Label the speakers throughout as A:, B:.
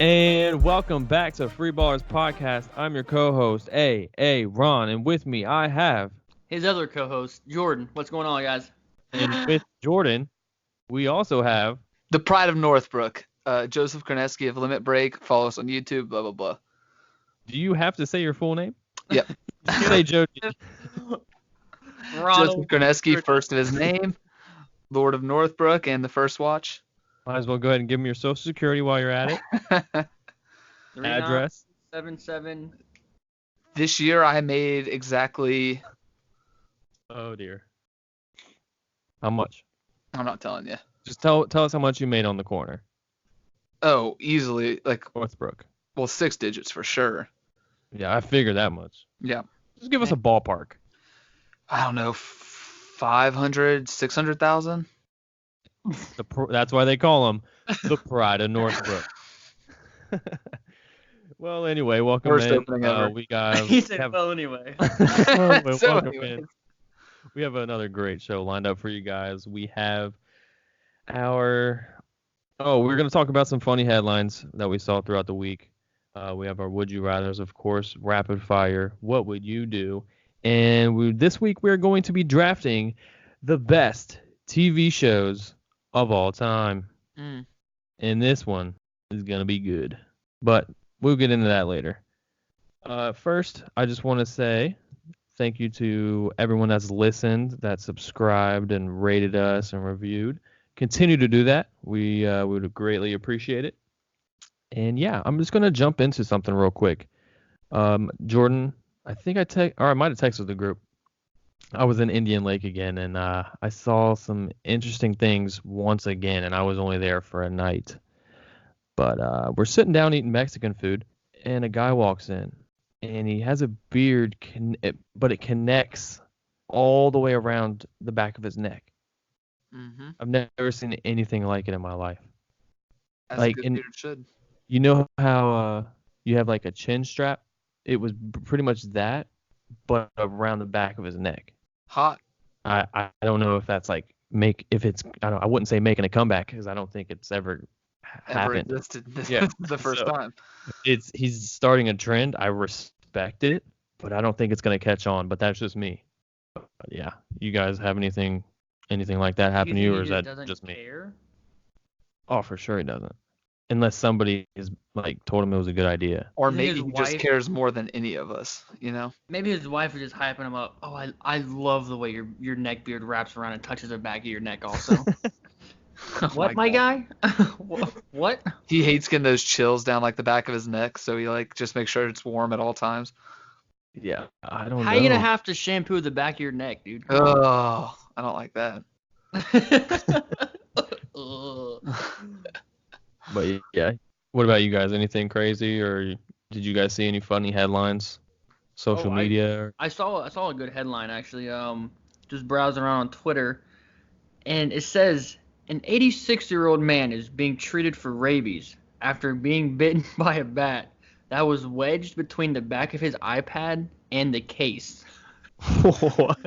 A: And welcome back to Freeballers Podcast. I'm your co-host, Ron, and with me I have...
B: his other co-host, Jordan. What's going on, guys?
A: And with Jordan, we also have...
C: the Pride of Northbrook, Joseph Korneski of Limit Break. Follow us on YouTube, blah, blah, blah.
A: Do you have to say your full name?
C: Yep.
A: Say Joe.
C: Joseph Korneski, first of his name, Lord of Northbrook, and the First Watch.
A: Might as well go ahead and give me your social security while you're at it. Address.
B: 77.
C: This year I made exactly...
A: Oh, dear. How much?
C: I'm not telling you.
A: Just tell us how much you made on the corner.
C: Oh, easily, like,
A: Northbrook.
C: well, 6 digits for sure.
A: Yeah, I figured that much.
C: Yeah.
A: Just give us a ballpark.
C: I don't know, 500, 600,000?
A: That's why they call them the Pride of Northbrook. Well, anyway, welcome
C: Worst
A: in.
C: opening ever.
A: We got.
B: He said, well, anyway.
A: Welcome
C: anyways.
A: in. We have another great show lined up for you guys. We have we're going to talk about some funny headlines that we saw throughout the week. We have our Would You Rathers, of course, rapid fire. What would you do? And this week we're going to be drafting the best TV shows of all time. And this one is going to be good. But we'll get into that later. First, I just want to say thank you to everyone that's listened, that subscribed and rated us and reviewed. Continue to do that. We would greatly appreciate it. And yeah, I'm just going to jump into something real quick. Jordan, I think I might have texted the group. I was in Indian Lake again, and I saw some interesting things once again, and I was only there for a night. But we're sitting down eating Mexican food, and a guy walks in, and he has a beard, but it connects all the way around the back of his neck.
C: Mm-hmm.
A: I've never seen anything like it in my life.
C: As
A: Like,
C: a good beard should.
A: You know how you have like a chin strap? It was pretty much that, but around the back of his neck.
C: Hot.
A: I don't know if that's like I wouldn't say making a comeback because I don't think it's ever happened.
C: Existed. This
A: Yeah.
C: is the first time.
A: He's starting a trend. I respect it, but I don't think it's gonna catch on. But that's just me. But yeah, you guys have anything like that happen to you, or is that just me?
B: Care?
A: Oh, for sure he doesn't. Unless somebody is like told him it was a good idea.
C: Or
B: His
C: maybe he just
B: wife-
C: cares more than any of us, you know?
B: Maybe his wife was just hyping him up. Oh, I love the way your neck beard wraps around and touches the back of your neck also. What, my
C: God.
B: guy? What?
C: He hates getting those chills down like the back of his neck, so he like just makes sure it's warm at all times.
A: Yeah, I don't know.
B: How you gonna have to shampoo the back of your neck, dude? Come on.
C: Oh, I don't like that.
B: Ugh.
A: But yeah, what about you guys? Anything crazy, or did you guys see any funny headlines, social media?
B: I saw a good headline actually. Just browsing around on Twitter, and it says an 86-year-old man is being treated for rabies after being bitten by a bat that was wedged between the back of his iPad and the case.
A: What?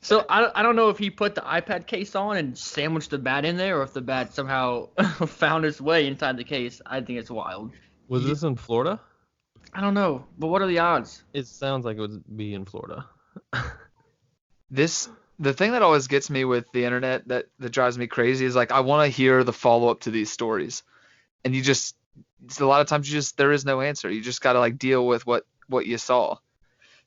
B: So I don't know if he put the iPad case on and sandwiched the bat in there, or if the bat somehow found its way inside the case. I think it's wild.
A: Was this in Florida?
B: I don't know, but what are the odds?
A: It sounds like it would be in Florida.
C: The thing that always gets me with the internet that drives me crazy is like I want to hear the follow up to these stories, and a lot of times there is no answer. You just got to like deal with what you saw.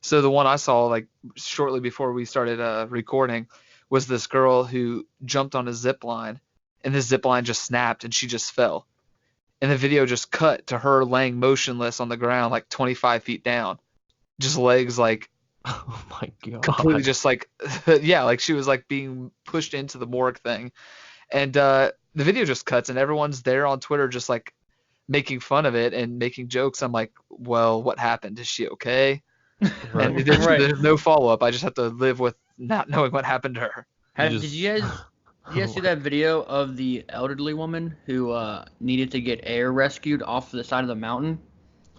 C: So the one I saw like shortly before we started recording was this girl who jumped on a zip line, and the zip line just snapped and she just fell. And the video just cut to her laying motionless on the ground like 25 feet down, just legs like
A: Oh my god.
C: completely just like yeah, like she was like being pushed into the morgue thing. And the video just cuts and everyone's there on Twitter just like making fun of it and making jokes. I'm like, well, what happened? Is she okay?
A: Right.
C: And there's no follow-up. I just have to live with not knowing what happened to her.
B: Did you guys see that video of the elderly woman who needed to get air rescued off the side of the mountain?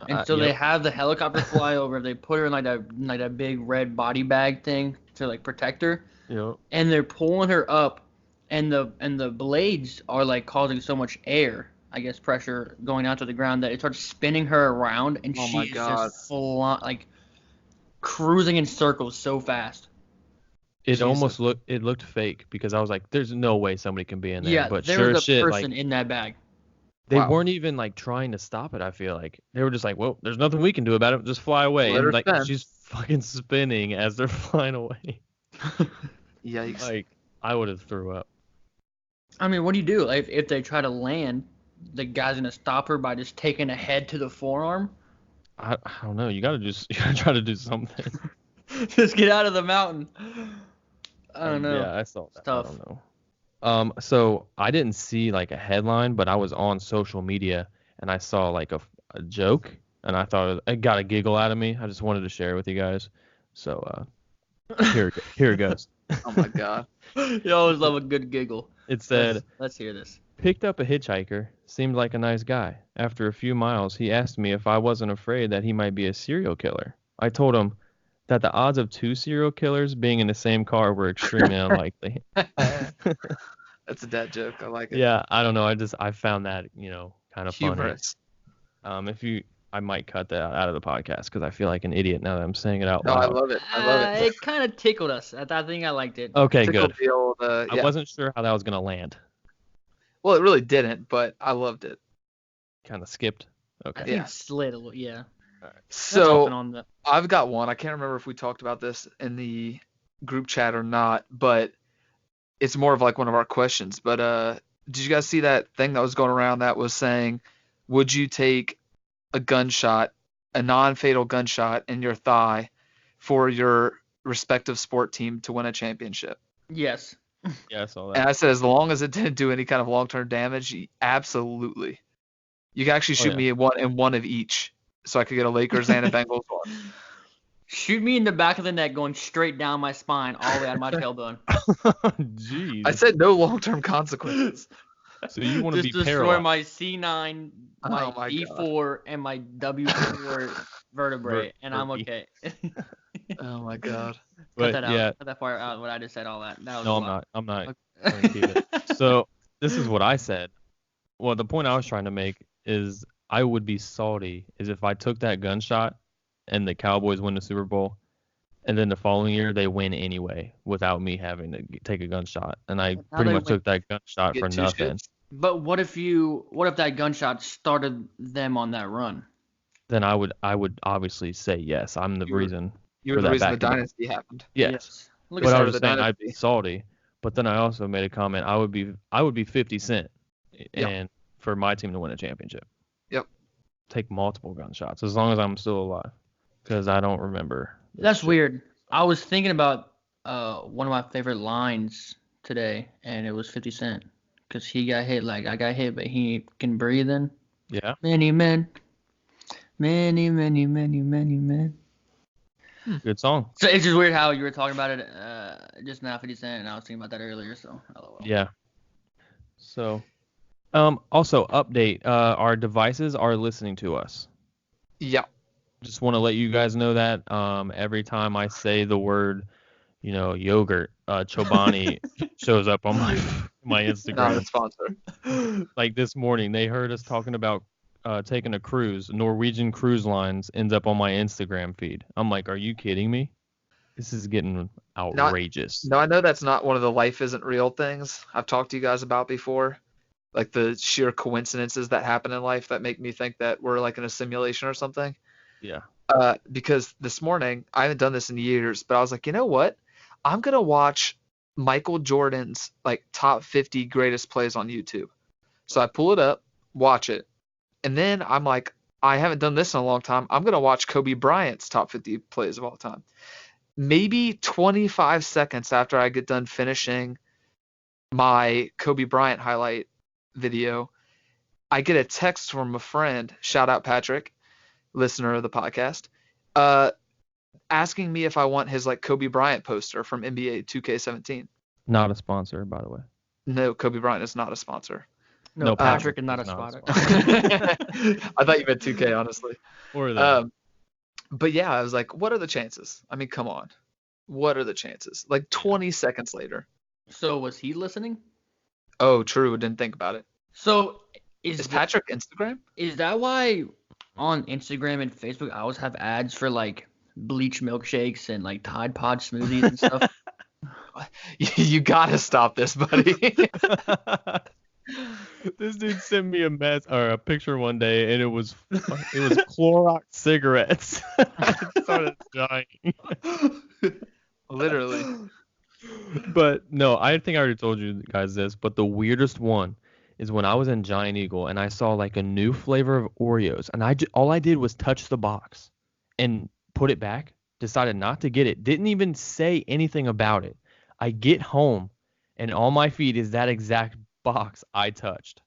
B: And so they have the helicopter fly over. They put her in like that big red body bag thing to like protect her.
A: Yep.
B: And they're pulling her up, and the blades are like causing so much air I guess, pressure going out to the ground that it starts spinning her around, and
C: Oh
B: she
C: my
B: is
C: God.
B: just full on, like cruising in circles so fast.
A: It
C: Jesus.
A: almost looked fake because I was like, there's no way somebody can be in there.
B: Yeah,
A: But
B: there
A: sure
B: was
A: as
B: a
A: shit,
B: person
A: like
B: in that bag.
A: they
C: Wow.
A: weren't even like trying to stop it. I feel like they were just like, well, there's nothing we can do about it. Just fly away.
C: Let
A: And
C: her
A: like
C: spin.
A: she's fucking spinning as they're flying away.
C: Yikes.
A: Like I would have threw up.
B: I mean, what do you do? Like, if they try to land, the guy's gonna stop her by just taking a head to the forearm.
A: I don't know. You gotta try to do something.
B: Just get out of the mountain. I don't know.
A: Yeah, I saw that.
B: It's tough.
A: I don't know. So I didn't see like a headline, but I was on social media and I saw like a joke, and I thought it got a giggle out of me. I just wanted to share it with you guys. So here it goes.
C: Oh my God.
B: You always love a good giggle.
A: It said,
B: Let's hear this.
A: picked up a hitchhiker, seemed like a nice guy. After a few miles, he asked me if I wasn't afraid that he might be a serial killer. I told him that the odds of 2 serial killers being in the same car were extremely unlikely.
C: That's a dad joke. I like it.
A: Yeah, I don't know. I found that, kind of funny.
C: Humorous.
A: I might cut that out of the podcast because I feel like an idiot now that I'm saying it out
C: No, I
A: loud.
C: love it. I love it.
B: It kind of tickled us. I think I liked it.
A: Okay,
C: Tickled
A: good.
C: the old,
A: I
C: yeah.
A: wasn't sure how that was gonna land.
C: Well, it really didn't, but I loved it.
A: Kind of skipped.
B: I
A: Okay.
B: think
C: Yeah.
B: it slid a little. Yeah. That's
C: So
B: often on the.
C: I've got one. I can't remember if we talked about this in the group chat or not, but it's more of like one of our questions. But did you guys see that thing that was going around that was saying, would you take a gunshot, a non-fatal gunshot in your thigh for your respective sport team to win a championship?
B: Yes.
A: Yeah, I saw
C: And
A: that.
C: I said, as long as it didn't do any kind of long-term damage, absolutely. You can actually shoot
A: yeah.
C: me in one of each, so I could get a Lakers and a Bengals one.
B: Shoot me in the back of the neck, going straight down my spine, all the way out of my tailbone.
A: Jeez.
C: I said no long-term consequences.
A: So you want to
B: Just
A: be
B: destroy
A: paralyzed?
B: my C9, my
C: Oh my
B: D4, and my W4 vertebrae, and I'm
A: Vertebrae.
B: okay.
C: Oh my God.
A: But
B: Cut that
A: yeah,
B: out. Cut that part out. What I just said, all that. That was
A: no,
B: a
A: I'm
B: lot.
A: not. I'm not going to keep it. So this is what I said. Well, the point I was trying to make is I would be salty is if I took that gunshot and the Cowboys win the Super Bowl, and then the following year they win anyway without me having to take a gunshot, and I
B: Now
A: pretty
B: they
A: much
B: win.
A: took that gunshot
C: Get
A: for
C: two
A: nothing.
C: shits.
B: But what if that gunshot started them on that run?
A: Then I would obviously say yes. I'm the
C: You were-
A: reason.
C: You were
A: for
C: the
A: that
C: reason the
A: back-to-back.
C: dynasty happened.
A: Yes.
B: Look
A: But
B: at
A: I
C: Start
A: was
C: of
A: just
C: the
A: saying I'd be
C: dynasty.
A: salty. But then I also made a comment. I would be 50 Cent,
C: Yeah.
A: and for my team to win a championship.
C: Yep.
A: Take multiple gunshots as long as I'm still alive, because I don't remember. this
B: That's
A: shit.
B: weird. I was thinking about one of my favorite lines today, and it was 50 Cent. Because he got hit like I got hit, but he can breathe in.
A: Yeah.
B: Many men. Many, many, many, many men.
A: Good song.
B: So it's just weird how you were talking about it just now, 50 Cent, and I was thinking about that earlier, so LOL.
A: Yeah. So, also update. Our devices are listening to us.
C: Yeah.
A: Just want to let you guys know that. Every time I say the word, yogurt, Chobani shows up on my
C: Not a
A: Instagram.
C: sponsor.
A: Like this morning, they heard us talking about taking a cruise. Norwegian Cruise Lines ends up on my Instagram feed. I'm like, are you kidding me? This is getting outrageous.
C: No, I know that's not one of the life isn't real things I've talked to you guys about before. Like the sheer coincidences that happen in life that make me think that we're like in a simulation or something.
A: Yeah.
C: Because this morning, I haven't done this in years, but I was like, you know what? I'm going to watch Michael Jordan's like top 50 greatest plays on YouTube. So I pull it up, watch it. And then I'm like, I haven't done this in a long time. I'm going to watch Kobe Bryant's top 50 plays of all time. Maybe 25 seconds after I get done finishing my Kobe Bryant highlight video, I get a text from a friend, shout out Patrick, listener of the podcast, asking me if I want his like Kobe Bryant poster from NBA 2K17.
A: Not a sponsor, by the way.
C: No, Kobe Bryant is not a sponsor.
B: No, Patrick is not a
A: is not a
B: spotter.
C: I thought you meant 2K, honestly.
A: Or that.
C: But yeah, I was like, what are the chances? I mean, come on. What are the chances? Like 20 seconds later.
B: So was he listening?
C: Oh, true. Didn't think about it.
B: So
C: Is Patrick Instagram?
B: Is that why on Instagram and Facebook I always have ads for like bleach milkshakes and like Tide Pod smoothies and stuff?
C: You gotta stop this, buddy.
A: This dude sent me a picture one day, and it was Clorox cigarettes. I started dying.
C: Literally.
A: But no, I think I already told you guys this, but the weirdest one is when I was in Giant Eagle and I saw like a new flavor of Oreos, and all I did was touch the box and put it back. Decided not to get it. Didn't even say anything about it. I get home, and on my feed is that exact box I touched,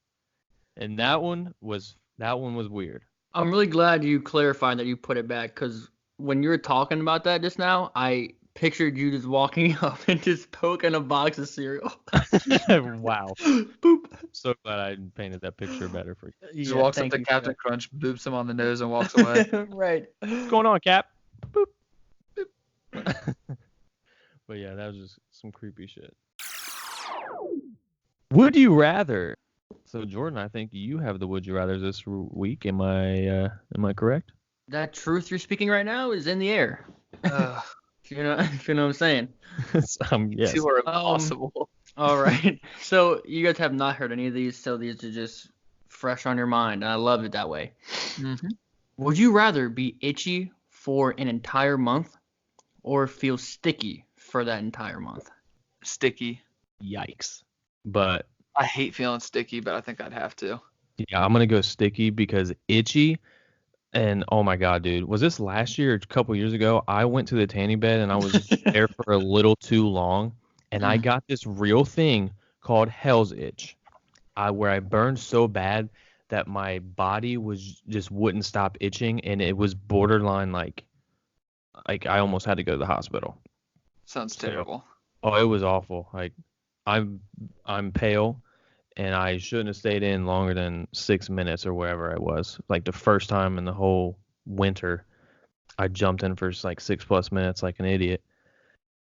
A: and that one was weird.
B: I'm really glad you clarified that you put it back, because when you were talking about that just now, I pictured you just walking up and just poking a box of cereal.
A: Wow.
B: Boop.
A: So glad I painted that picture better for you.
C: Just walks up to Captain Crunch, boops him on the nose, and walks away.
B: Right.
A: What's going on, Cap? Boop. Boop. But yeah, that was just some creepy shit. Would you rather? So Jordan, I think you have the would you rather this week. Am I correct?
B: That truth you're speaking right now is in the air. If you know what I'm saying.
A: Yes.
C: Two are impossible.
B: All right. So you guys have not heard any of these, so these are just fresh on your mind, and I love it that way.
C: Mm-hmm.
B: Would you rather be itchy for an entire month or feel sticky for that entire month?
C: Sticky.
A: Yikes. But
C: I hate feeling sticky, but I think I'd have to.
A: Yeah, I'm gonna go sticky because itchy. And oh my god, dude, was this last year or a couple years ago? I went to the tanning bed and I was there for a little too long, and I got this real thing called Hell's Itch, where I burned so bad that my body just wouldn't stop itching, and it was borderline like I almost had to go to the hospital.
C: Sounds terrible.
A: Oh, it was awful. Like I'm pale, and I shouldn't have stayed in longer than 6 minutes or wherever I was. Like the first time in the whole winter, I jumped in for like 6+ minutes like an idiot.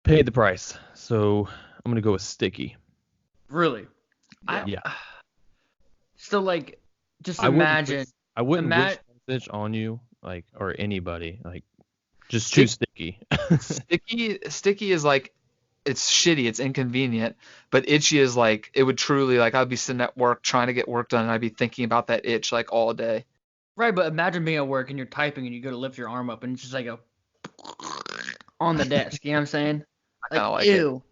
A: Paid the price. So I'm gonna go with sticky.
B: Really?
C: Yeah.
B: So like, just imagine.
A: I wouldn't wish this on you, like, or anybody. Like, just choose sticky.
C: Sticky is like, it's shitty, it's inconvenient, but itchy is like, it would truly, like, I'd be sitting at work trying to get work done, and I'd be thinking about that itch like all day.
B: Right, but imagine being at work and you're typing and you go to lift your arm up and it's just like a on the desk. You know what I'm saying?
C: I kind of like
B: ew.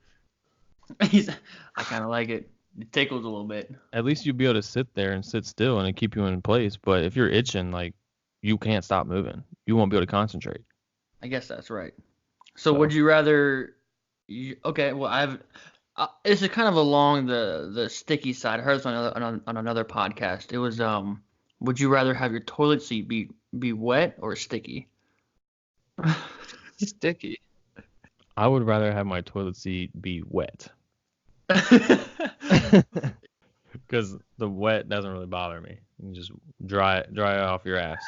B: I kind of like it. It tickles a little bit.
A: At least you'd be able to sit there and sit still and keep you in place. But if you're itching, like, you can't stop moving. You won't be able to concentrate.
B: I guess that's right. So would you rather? Okay, well this is kind of along the sticky side. I heard this on another podcast. It was would you rather have your toilet seat be wet or sticky?
C: Sticky.
A: I would rather have my toilet seat be wet. Because the wet doesn't really bother me. You can just dry it off your ass.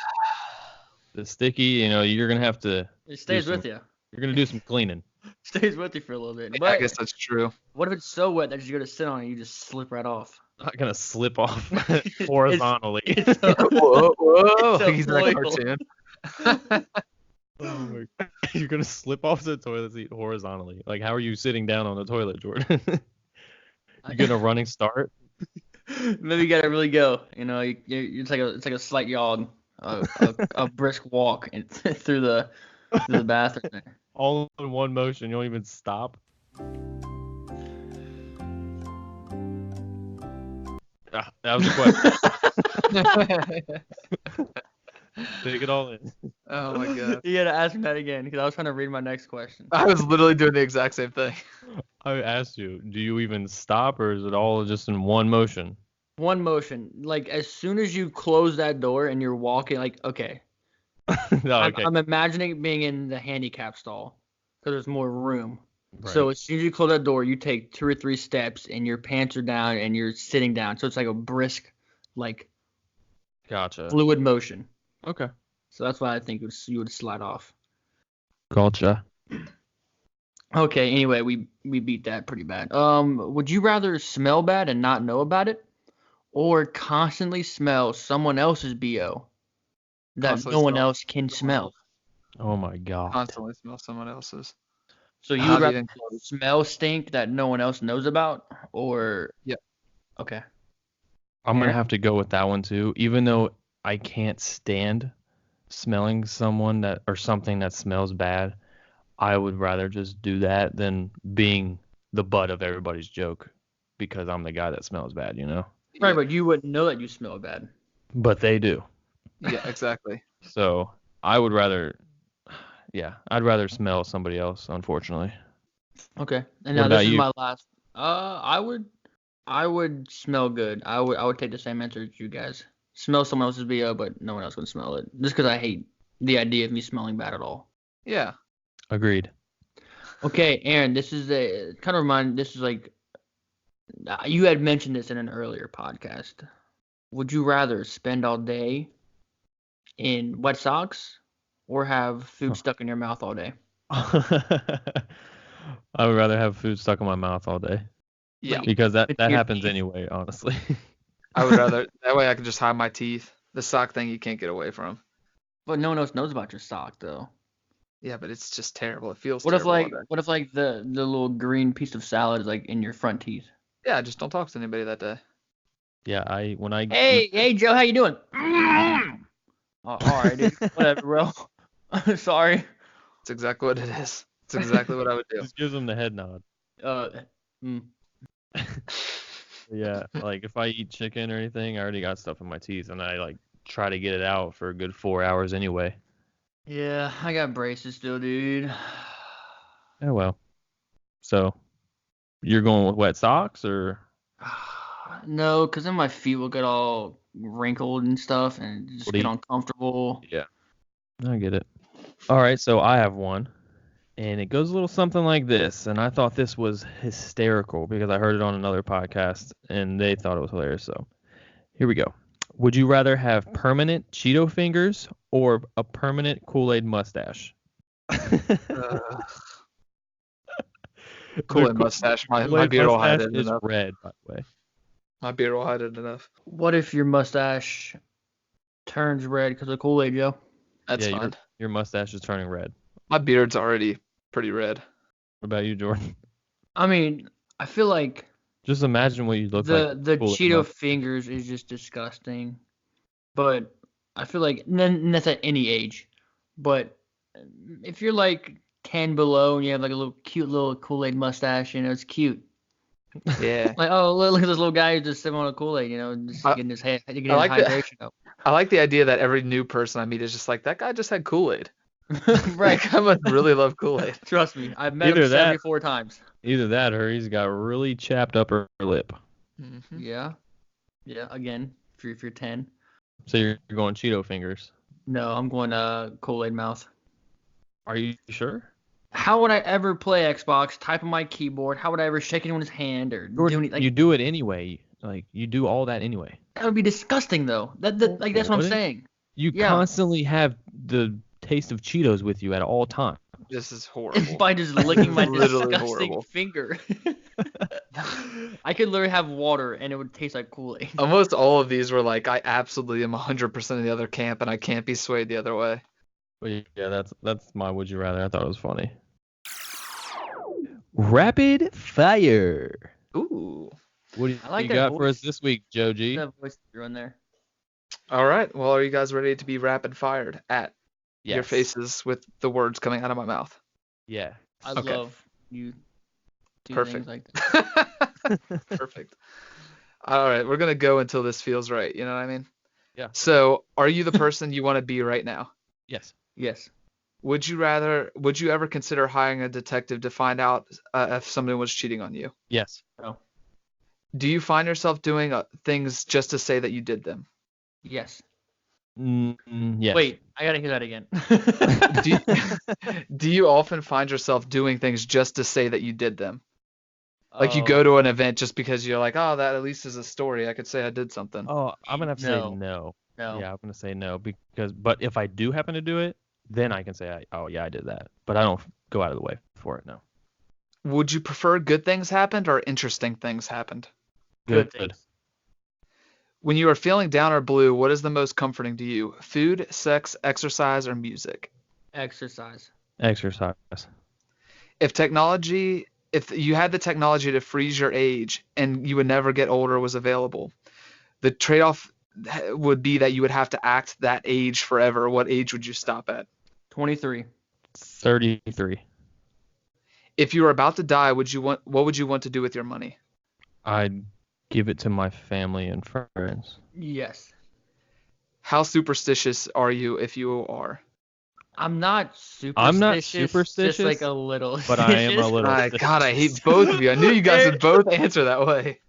A: The sticky, you're gonna have to.
B: It stays with you.
A: You're gonna do some cleaning.
B: Stays with you for a little bit.
C: Yeah,
B: But
C: I guess that's true.
B: what if it's so wet that you go to sit on it and you just slip right off?
A: Not gonna slip off horizontally.
C: Whoa!
B: It's a
C: He's in a
B: foil.
C: cartoon.
A: Oh my God. You're gonna slip off the toilet seat horizontally. Like, how are you sitting down on the toilet, Jordan? You get a running start?
B: Maybe you gotta really go. It's like a slight jog, a brisk walk through the bathroom there.
A: All in one motion. You don't even stop. That was the question. Take it all in.
C: Oh my god.
B: You gotta ask me that again because I was trying to read my next question.
C: I was literally doing the exact same thing.
A: I asked you, do you even stop, or is it all just in one motion?
B: One motion. Like, as soon as you close that door and you're walking, like, okay.
A: No, okay.
B: I'm imagining being in the handicap stall because there's more room.
A: Right.
B: So as soon as you close that door, you take 2 or 3 steps and your pants are down and you're sitting down. So it's like a brisk, like,
A: Gotcha.
B: fluid motion.
A: Okay.
B: So that's why I think you would slide off.
A: Gotcha.
B: Okay, anyway, we beat that pretty bad. Would you rather smell bad and not know about it, or constantly smell someone else's BO that
C: Constantly
B: no one
C: smell
B: else can smell?
A: Oh my god.
C: constantly smell someone else's.
B: So you would
C: Not
B: rather
C: even close.
B: smell stink that no one else knows about, or
C: Yeah.
B: okay,
A: I'm gonna
B: Aaron?
A: have to go with that one too, even though I can't stand smelling someone that or something that smells bad. I would rather just do that than being the butt of everybody's joke because I'm the guy that smells bad, you know?
B: Right,
C: Yeah.
B: but you wouldn't know that you smell bad.
A: But they do.
C: Yeah, exactly.
A: So I would rather, yeah, I'd rather smell somebody else, unfortunately.
B: Okay, and
A: What
B: now this
A: about
B: is
A: you?
B: my last. I would smell good. I would take the same answer as you guys. Smell someone else's BO, but no one else can smell it. Just because I hate the idea of me smelling bad at all.
C: Yeah.
A: Agreed.
B: Okay, Aaron, this is a kind of remind. This is like you had mentioned this in an earlier podcast. Would you rather spend all day in wet socks or have food stuck in your mouth all day?
A: I would rather have food stuck in my mouth all day
C: Yeah.
A: because that
B: Between your
A: happens
B: teeth.
A: anyway, honestly.
C: I would rather that way I can just hide my teeth. The sock thing you can't get away from.
B: But no one else knows about your sock though.
C: Yeah, but it's just terrible. It feels
B: What if
C: terrible all
B: like
C: day.
B: what if like the little green piece of salad is like in your front teeth?
C: Yeah, just don't talk to anybody that day.
A: Yeah, when I eat,
B: Hey Joe, how you doing? All right, dude. Whatever, bro. Sorry.
C: It's exactly what it is. It's exactly what I would do.
A: just gives them the head nod.
B: Uh, mm.
A: Yeah, like if I eat chicken or anything, I already got stuff in my teeth, and I like try to get it out for a good 4 hours anyway.
B: Yeah, I got braces still, dude.
A: Oh well. So you're going with wet socks or?
B: No, because then my feet will get all wrinkled and stuff and just get
A: Bleak.
B: uncomfortable.
A: Yeah, I get it. All right, so I have one, and it goes a little something like this. And I thought this was hysterical because I heard it on another podcast, and they thought it was hilarious. So here we go. Would you rather have permanent Cheeto fingers or a permanent Kool-Aid mustache?
C: Kool-Aid
A: The
C: mustache. My
A: Kool-Aid
C: beard will hide
A: mustache
C: it
A: is
C: enough.
A: red, by the way.
C: My beard will hide it enough.
B: What if your mustache turns red because of Kool-Aid, Joe?
C: That's
A: Yeah,
C: fine.
A: your mustache is turning red.
C: My beard's already pretty red.
A: What about you, Jordan?
B: I mean, I feel like
A: Just imagine what you look
B: the
A: like.
B: the
A: Kool-Aid
B: Cheeto
A: mustache.
B: fingers is just disgusting. But I feel like and that's at any age. But if you're like 10 below and you have like a little cute little Kool-Aid mustache, it's cute.
C: Yeah.
B: Like, oh, look at this little guy who's just sipping on a Kool-Aid, just
C: I-
B: getting his head, getting his
C: like that.
B: hydration up.
C: I like the idea that every new person I meet is just like, that guy just had Kool-Aid.
B: Right.
C: Like, I must really love Kool-Aid.
B: Trust me, I've met
A: Either
B: him
A: that-
B: 74 times.
A: Either that or he's got really chapped upper lip.
C: Mm-hmm.
B: Yeah. Yeah, again, if you're 10.
A: So you're going Cheeto fingers.
B: No, I'm going Kool-Aid mouth.
A: Are you sure?
B: How would I ever play Xbox, type on my keyboard? How would I ever shake anyone's hand or do anything? Like,
A: You do it anyway. Like you do all that anyway.
B: that would be disgusting, though. That's what I'm
A: Would it?
B: saying.
A: You
B: Yeah.
A: constantly have the taste of Cheetos with you at all times.
C: This is horrible.
B: By just licking my
C: Literally
B: disgusting
C: horrible.
B: finger. I could literally have water and it would taste like Kool-Aid.
C: Almost all of these were like, I absolutely am 100% in the other camp, and I can't be swayed the other way.
A: But yeah, that's my would you rather. I thought it was funny. Rapid fire.
C: Ooh.
A: What do you,
B: I like
A: you
B: that
A: got for us
B: voice.
A: this week, Joe G?
B: That voice threw in there.
C: All right. Well, are you guys ready to be rapid fired at your
A: Yes.
C: faces with the words coming out of my mouth?
A: Yeah.
B: I
C: Okay.
B: love you do
C: Perfect.
B: things like that.
C: Perfect. All right. We're going to go until this feels right. You know what I mean?
A: Yeah.
C: So, are you the person you want to be right now?
A: Yes.
B: Yes.
C: Would you ever consider hiring a detective to find out if somebody was cheating on you?
A: Yes.
B: No.
C: Do you find yourself doing things just to say that you did them?
B: Yes.
A: Yes.
B: Wait, I gotta hear that again.
C: Do you often find yourself doing things just to say that you did them? Like you
B: Oh,
C: go to an event just because you're like, oh, that at least is a story. I could say I did something.
A: Oh, I'm gonna have to say
B: No.
A: no.
B: No.
A: Yeah, I'm gonna say no but if I do happen to do it, then I can say oh yeah, I did that. But I don't go out of the way for it. No.
C: Would you prefer good things happened or interesting things happened?
B: Good things.
C: When you are feeling down or blue, what is the most comforting to you? Food, sex, exercise, or music?
B: Exercise.
A: Exercise.
C: If you had the technology to freeze your age and you would never get older was available, the trade-off would be that you would have to act that age forever. What age would you stop at?
B: 23.
A: 33.
C: If you were about to die, what would you want to do with your money?
A: I'd give it to my family and friends.
B: Yes.
C: How superstitious are you if you are?
B: I'm not superstitious.
A: I'm not
B: Just
A: superstitious,
B: like a little.
A: but I am a little.
C: God, I hate both of you. I knew you guys would both answer that way.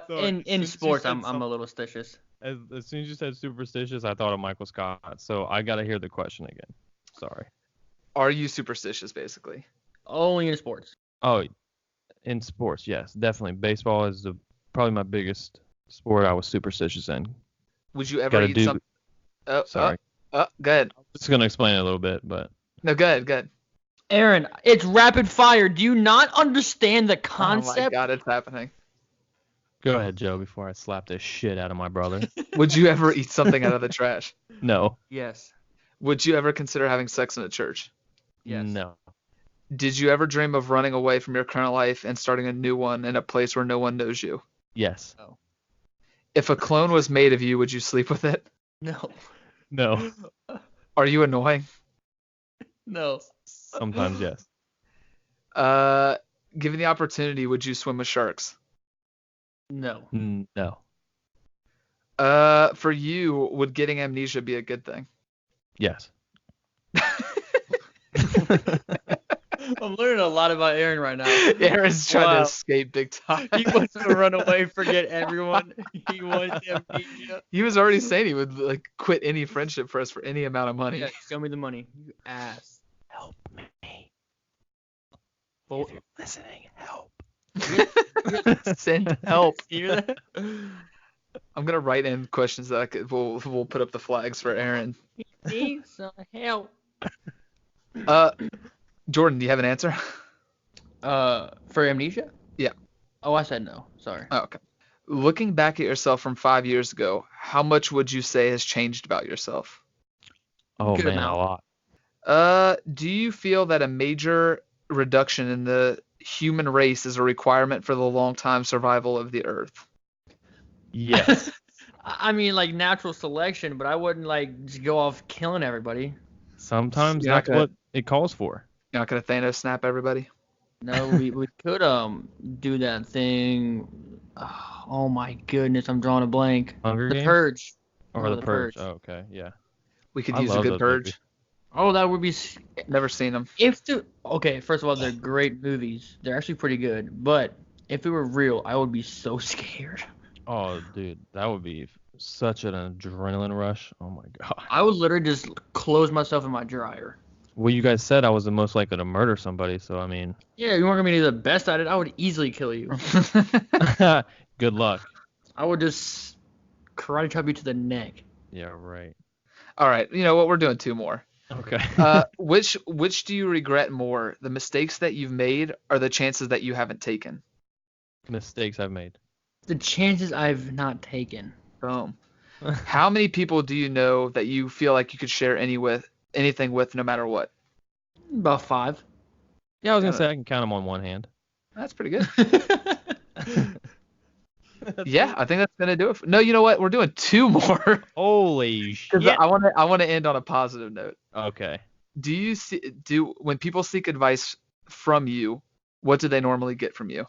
B: In sports, I'm a little stitious.
A: As soon as you said superstitious, I thought of Michael Scott. So I got to hear the question again. Sorry.
C: Are you superstitious, basically?
B: Only in sports.
A: Oh, in sports, yes, definitely. Baseball is probably my biggest sport I was superstitious in.
C: Would you ever eat something?
A: Sorry.
C: Go ahead.
A: I'm just gonna explain it a little bit, but.
C: No, go ahead.
B: Aaron, it's rapid fire. Do you not understand the concept?
C: Oh my God, it's happening.
A: Go ahead, Joe, before I slap the shit out of my brother.
C: Would you ever eat something out of the trash?
A: No.
B: Yes.
C: Would you ever consider having sex in a church?
B: Yes.
A: No.
C: Did you ever dream of running away from your current life and starting a new one in a place where no one knows you?
A: Yes.
B: Oh.
C: If a clone was made of you, would you sleep with it?
B: No.
A: No.
C: Are you annoying?
B: No.
A: Sometimes yes.
C: Given the opportunity, would you swim with sharks?
B: No.
A: No.
C: For you, would getting amnesia be a good thing?
A: Yes.
B: I'm learning a lot about Aaron right now.
C: Aaron's trying to escape big time.
B: He wants to run away, forget everyone. He wants amnesia.
C: He was already saying he would quit any friendship for us for any amount of money.
B: Yeah, show me the money. You ass.
A: Help me.
B: Well,
A: If you're listening, help.
C: Send help.
B: you hear that?
C: I'm gonna write in questions that we'll put up the flags for Aaron.
B: He needs some help.
C: Jordan, do you have an answer?
B: For amnesia?
C: Yeah.
B: Oh, I said no. Sorry.
C: Oh, okay. Looking back at yourself from 5 years ago, how much would you say has changed about yourself?
A: Oh
B: Good
A: man,
B: amount.
A: a lot.
C: Do you feel that a major reduction in the human race is a requirement for the long-time survival of the Earth?
A: Yes.
B: I mean, like natural selection, but I wouldn't just go off killing everybody.
A: Sometimes
C: You're not
A: that's what it calls for.
C: You're not gonna Thanos snap everybody?
B: No, we could do that thing. Oh my goodness, I'm drawing a blank.
A: Hunger
B: The
A: Games?
B: Purge.
A: Or
B: No,
A: the Purge. Oh, okay, yeah.
C: We could
A: I
C: use a
A: love
C: good
A: those
C: purge.
A: movies.
B: Oh, that would be.
C: Never seen them.
B: Okay, first of all, they're great movies. They're actually pretty good. But if it were real, I would be so scared.
A: Oh, dude, that would be such an adrenaline rush. Oh my god.
B: I would literally just close myself in my dryer.
A: Well, you guys said I was the most likely to murder somebody, so I mean.
B: Yeah, you weren't gonna be the best at it. I would easily kill you.
A: Good luck.
B: I would just karate chop you to the neck.
A: Yeah, right.
C: All right, you know what? We're doing two more.
A: Okay.
C: Which do you regret more? The mistakes that you've made or the chances that you haven't taken?
A: Mistakes I've made.
B: The chances I've not taken.
C: Boom. How many people do you know that you feel like you could share anything with no matter what?
B: About 5.
A: Yeah, I was gonna say I can count them on one hand.
C: That's pretty good. Yeah, I think that's gonna do it. No, you know what? We're doing 2 more.
A: Holy shit.
C: I want to end on a positive note.
A: Okay.
C: When people seek advice from you, what do they normally get from you?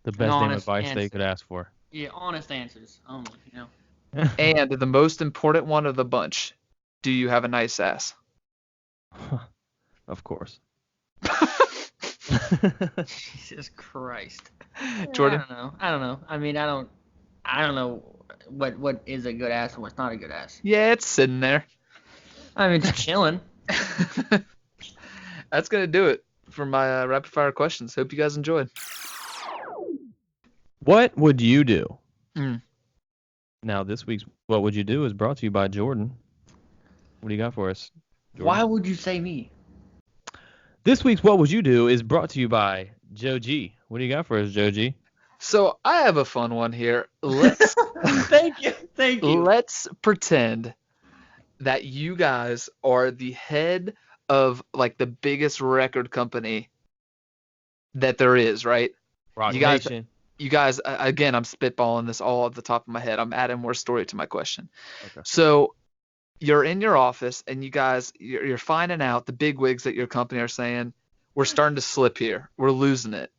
A: The best damn
B: honest
A: advice they
B: answer.
A: could ask for.
B: Yeah, honest answers only, you know.
C: And the most important one of the bunch, do you have a nice ass?
A: Of course.
B: Jesus Christ.
C: Jordan?
B: I don't know. I mean, I don't know what is a good ass and what's not a good ass.
C: Yeah, it's sitting there.
B: I mean, it's chilling.
C: That's gonna do it for my rapid fire questions. Hope you guys enjoyed.
A: What would you do?
C: Mm.
A: Now, this week's What Would You Do is brought to you by Jordan. What do you got for us, Jordan?
B: Why would you say me?
A: This week's What Would You Do is brought to you by Joe G. What do you got for us, Joe G?
C: So I have a fun one here. Let's
B: Thank you. Thank you.
C: let's pretend that you guys are the head of like the biggest record company that there is, right?
A: Rock
C: You guys,
A: Nation.
C: again, I'm spitballing this all at the top of my head. I'm adding more story to my question.
A: Okay.
C: So you're in your office and you guys, you're finding out the big wigs at your company are saying, we're starting to slip here. We're losing it.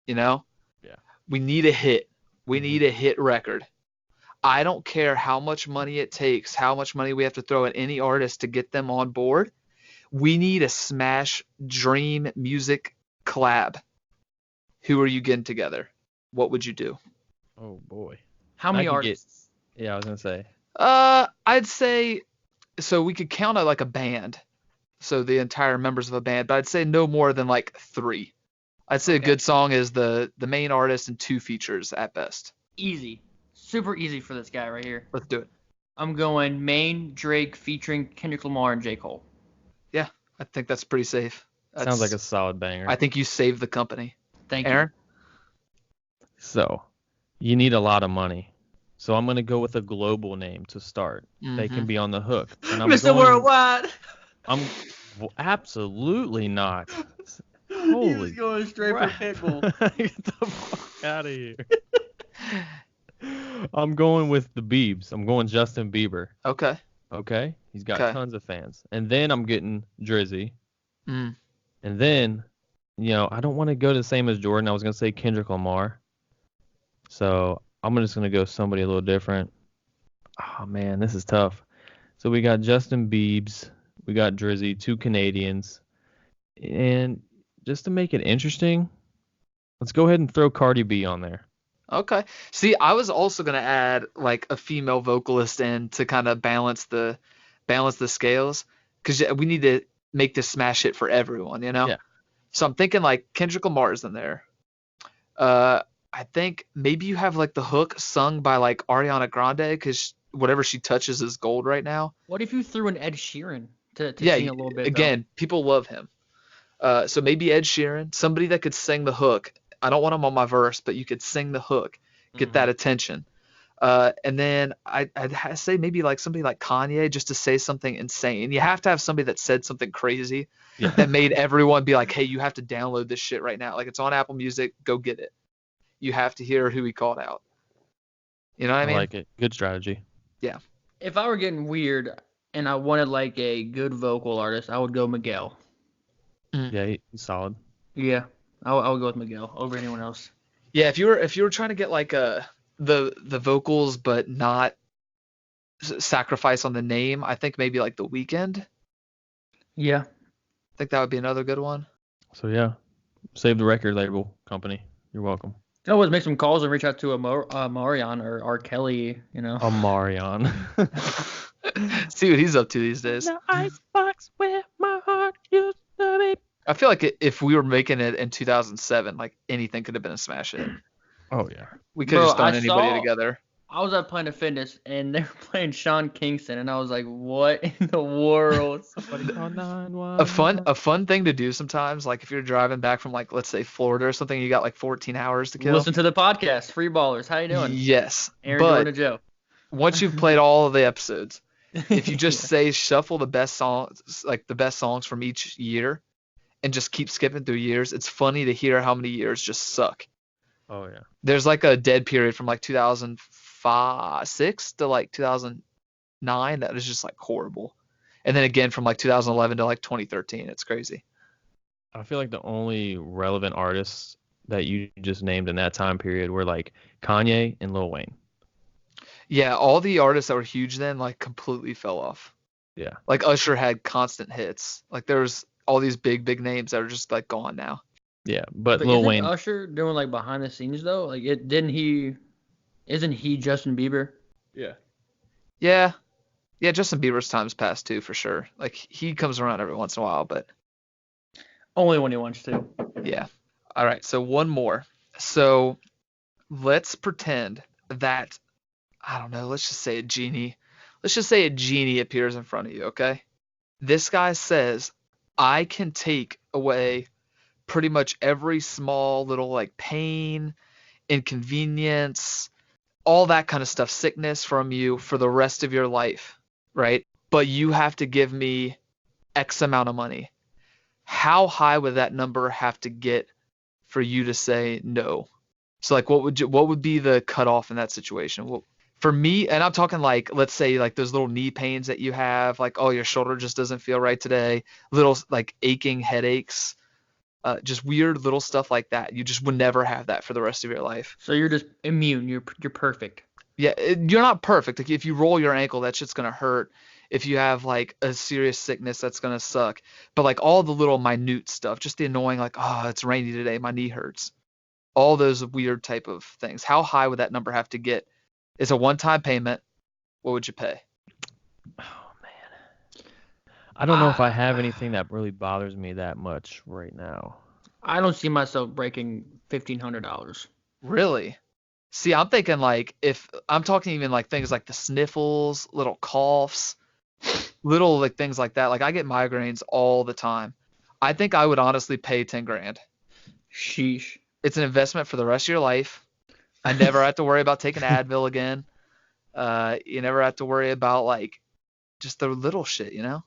C: You know,
A: Yeah.
C: we need a hit. We
A: Mhm.
C: need a hit record. I don't care how much money it takes, how much money we have to throw at any artist to get them on board. We need a smash dream music collab. Who are you getting together? What would you do?
A: Oh boy.
B: How
A: I
B: many
A: can
B: artists?
A: Yeah, I was gonna say.
C: I'd say so we could count it like a band. So the entire members of a band, but I'd say no more than like 3. I'd say a
B: Okay.
C: good song is the main artist and 2 features at best.
B: Easy. Super easy for this guy right here.
C: Let's do it.
B: I'm going Maine, Drake featuring Kendrick Lamar and J. Cole.
C: Yeah, I think that's pretty safe.
A: Sounds like a solid banger.
C: I think you saved the company.
B: Thank
C: Aaron?
A: So, you need a lot of money. So I'm gonna go with a global name to start. They can
C: Mhm.
A: be on the hook. And
B: you.
A: I'm
B: Mr.
A: going,
B: Worldwide.
A: absolutely not.
B: He
A: Holy
B: was going straight for
A: crap.
B: Pitbull.
A: Get the fuck out of here. I'm going with the Biebs. I'm going Justin Bieber.
C: Okay.
A: Okay? He's got
C: Okay.
A: tons of fans. And then I'm getting Drizzy.
C: Mm.
A: And then, I don't want to go the same as Jordan. I was going to say Kendrick Lamar. So I'm just going to go somebody a little different. Oh, man, this is tough. So we got Justin Biebs. We got Drizzy, 2 Canadians. And just to make it interesting, let's go ahead and throw Cardi B on there.
C: Okay. See, I was also gonna add like a female vocalist in to kind of balance the scales, because we need to make this smash hit for everyone, you know?
A: Yeah.
C: So I'm thinking like Kendrick Lamar's in there. I think maybe you have like the hook sung by like Ariana Grande, because whatever she touches is gold right now.
B: What if you threw in Ed Sheeran to
C: Yeah,
B: sing a little bit?
C: again, people love him. So maybe Ed Sheeran, somebody that could sing the hook. I don't want him on my verse, but you could sing the hook, get that attention. And then I'd say maybe like somebody like Kanye, just to say something insane. You have to have somebody that said something crazy
A: Yeah.
C: that made everyone be like, hey, you have to download this shit right now. Like, it's on Apple Music, go get it. You have to hear who he called out. You know what I
A: I
C: mean?
A: like it. Good strategy.
C: Yeah.
B: If I were getting weird and I wanted like a good vocal artist, I would go Miguel.
A: Yeah, he's solid.
B: Yeah, I would go with Miguel over anyone else.
C: Yeah, if you were trying to get like the vocals but not sacrifice on the name, I think maybe like The Weeknd.
B: Yeah.
C: I think that would be another good one.
A: So yeah, save the record label company. You're welcome.
B: You can always make some calls and reach out to a Marion or R. Kelly, you know.
A: Marion.
C: See what he's up to these days.
A: The icebox where my heart used to be.
C: I feel like if we were making it in 2007, like anything could have been a smash hit.
A: Oh yeah.
C: We could have just
B: Bro,
C: thrown
B: I
C: anybody
B: saw-
C: together.
B: I was at Planet Fitness and they were playing Sean Kingston and I was like, what in the world?
A: Somebody call 911.
C: A fun thing to do sometimes, like if you're driving back from like let's say Florida or something, you got like 14 hours to kill.
B: Listen to the podcast, Freeballers. How you doing?
C: Yes,
B: Aaron,
C: but
B: Jordan, and Joe.
C: once you've played all of the episodes, if you just say shuffle the best songs, like the best songs from each year, and just keep skipping through years, it's funny to hear how many years just suck.
A: Oh yeah.
C: There's like a dead period from like 2006 to like 2009 that is just like horrible, and then again from like 2011 to like 2013. It's crazy.
A: I feel like the only relevant artists that you just named in that time period were like Kanye and Lil Wayne.
C: Yeah, all the artists that were huge then like completely fell off.
A: Yeah.
C: Like Usher had constant hits. Like there's all these big names that are just like gone now.
A: Yeah, but
B: But
A: Lil
B: isn't
A: Wayne.
B: Usher doing like behind the scenes though? Like isn't he Justin Bieber?
A: Yeah.
C: Yeah. Yeah, Justin Bieber's time's passed too, for sure. Like he comes around every once in a while, but
B: Only when he wants to.
C: yeah. All right, so one more. So let's pretend that, I don't know, let's just say a genie. Let's just say a genie appears in front of you, okay? This guy says, I can take away pretty much every small little like pain inconvenience, all that kind of stuff, sickness from you for the rest of your life, right? But you have to give me X amount of money. How high would that number have to get for you to say no? So like what would be the cutoff in that situation? Well, for me, and I'm talking like, let's say like those little knee pains that you have, like, oh, your shoulder just doesn't feel right today, little like aching headaches, just weird little stuff like that. You just would never have that for the rest of your life.
B: So you're just immune. You're perfect.
C: Yeah, you're not perfect. Like if you roll your ankle, that shit's gonna hurt. If you have like a serious sickness, that's gonna suck. But like all the little minute stuff, just the annoying, like, oh, it's rainy today, my knee hurts. All those weird type of things. How high would that number have to get? It's a one-time payment. What would you pay?
A: Oh man, I don't know if I have anything that really bothers me that much right now.
B: I don't see myself breaking $1,500.
C: Really? See, I'm thinking like if I'm talking even like things like the sniffles, little coughs, little like things like that. Like I get migraines all the time. I think I would honestly pay 10 grand.
B: Sheesh.
C: It's an investment for the rest of your life. I never have to worry about taking Advil again. You never have to worry about like just the little shit, you know?